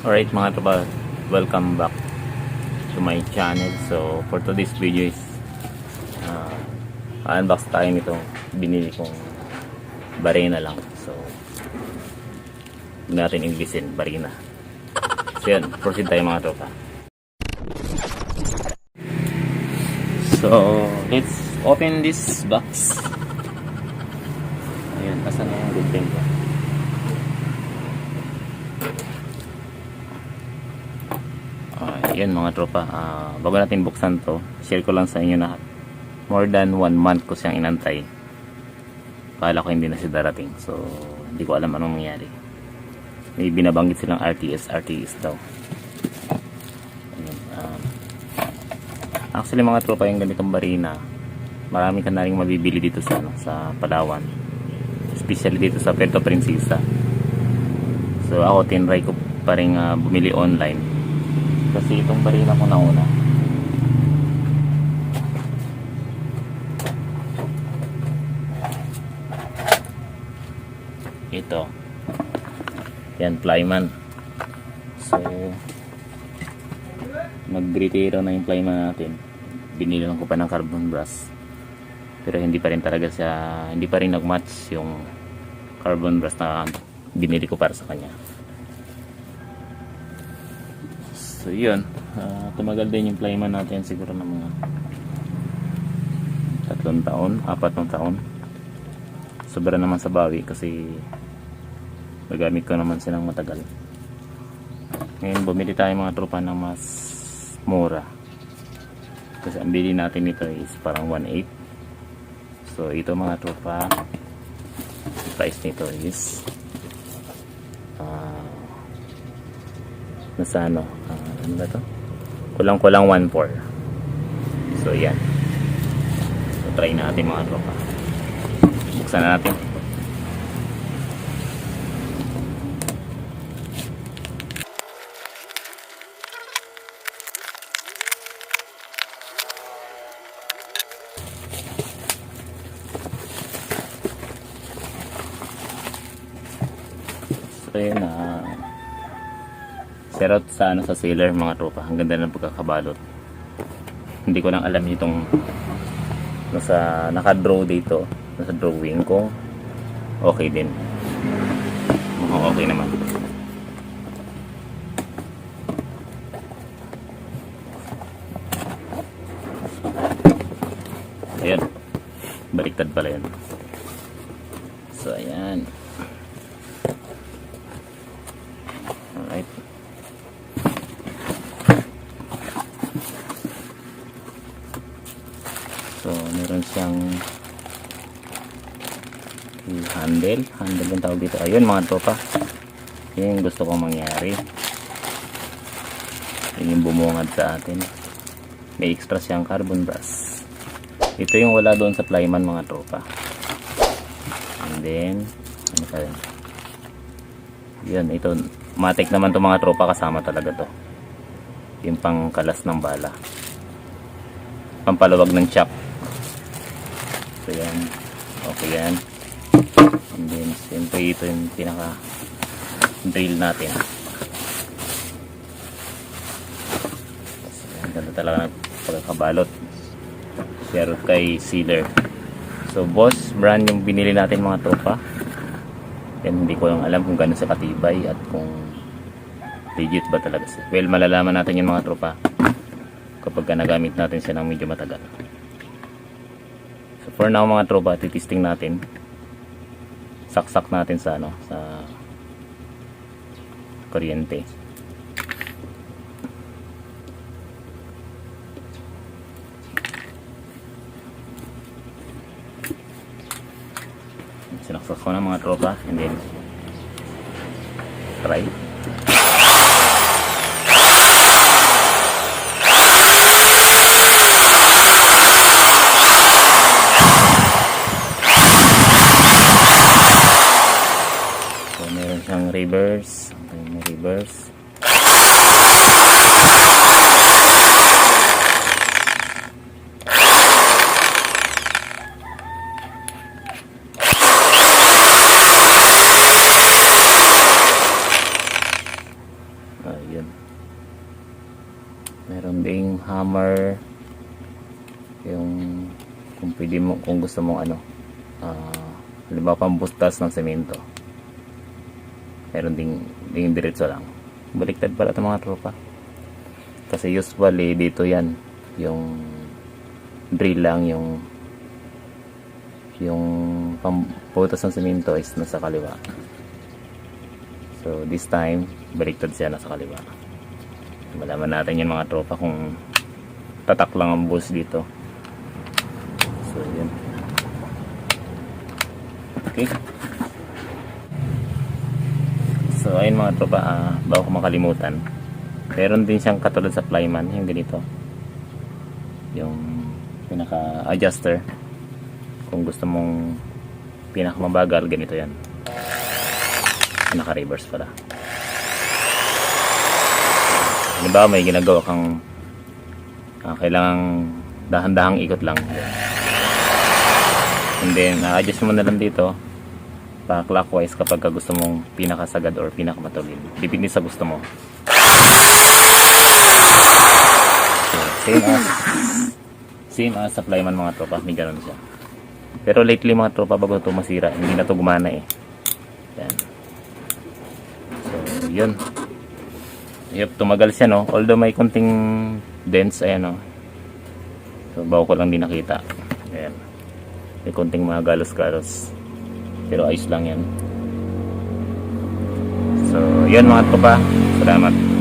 Alright mga tropa, welcome back to my channel. So for today's video is unbox tayo nitong binili kong Barina lang. So huwag natin Englishin, Barina. So yun, proceed tayo mga tropa. So let's open this box. Ayun, asan na yung good thing ko? Yan mga tropa, bago natin buksan to, share ko lang sa inyo na more than 1 month ko siyang inantay. Kala ko hindi na siya darating, so hindi ko alam anong nangyari. May binabanggit silang RTS daw. Ayan, actually mga tropa, yung ganitong Barina, marami ka na rin mabibili dito sa Palawan, especially dito sa Puerto Princesa. So ako tinry ko pa rin bumili online kasi itong Barina ko nauna ito, yan, Flyman. So mag-retiro na yung Flyman natin. Binili lang ko pa ng carbon brass, pero hindi pa rin talaga siya, hindi pa rin nag-match yung carbon brass na binili ko para sa kanya. So yun, tumagal din yung Flyman natin siguro ng mga 3 taon, 4 taon. Sobra naman sa bawi kasi nagamit ko naman silang matagal. Ngayon bumili tayo mga tropa ng mas mura, kasi ang bili natin nito is parang 1.8. So ito mga tropa, price nito is nasa ano ba to? Kulang-kulang 1.4. So yan, so try natin mga tropa, buksan na natin. So yun, serot sa sa sealer mga tropa. Ang ganda ng pagkakabalot. Hindi ko lang alam itong naka-draw dito, nasa drawing ko. Okay din. Mukhang okay naman. Ayan. Baliktad pala yan. So ayan. Alright. So meron siyang handle yung tawag dito. Ayun mga tropa, yun yung gusto kong mangyari. Yun yung bumungad sa atin. May extra siyang carbon brass. Ito yung wala doon sa Flyman mga tropa. And then ano pa yun? Yun, ito matik naman to mga tropa, kasama talaga to. Yung pangkalas ng bala, pampalawag ng chop. So yan, okay yan. And then siyempre ito yung pinaka drill natin. So yan, ganda talaga ng pagkakabalot. Share kay sealer. So Boss brand yung binili natin mga tropa. Yan, hindi ko lang alam kung gano'n sa katibay at kung legit ba talaga siya. Well, malalaman natin yung mga tropa kapag nagamit natin siya ng medyo matagal. So for now mga tropa, titisting natin. Saksak natin sa sa kuryente. Sinaksak ko na mga tropa, and then try. So meron siyang reverse, may reverse. Kung pwede mo, kung gusto mong ano, halimbawa pambustas ng semento, meron ding diretso lang. Baliktad pala itong mga tropa, kasi usually dito yan yung drill lang, yung pambutas ng semento is nasa kaliwa. So this time baliktad siya, nasa kaliwa. Malaman natin yung mga tropa kung tatak lang ang buhos dito. So yun. Okay. So ayun mga tropa, bago ko makalimutan, meron din siyang katulad sa Flyman, yung ganito, yung pinaka adjuster. Kung gusto mong pinaka mabagal, ganito yan, pinaka reverse pala. Halimbawa may ginagawa kang kailangang dahan-dahang ikot lang, and then adjust mo na lang dito pa clockwise kapag gusto mong pinakasagad or pinakamatulin, depende sa gusto mo. So, same as sa Flyman mga tropa, may ganun siya. Pero lately mga tropa, bago ito masira, hindi na ito gumana eh. Yan. So yun, tumagal siya, no, although may konting dents, ayan, no. So bago ko lang din nakita, ayan, may konting mga galos-galos, pero ayos lang yan. So yun mga tropa, salamat.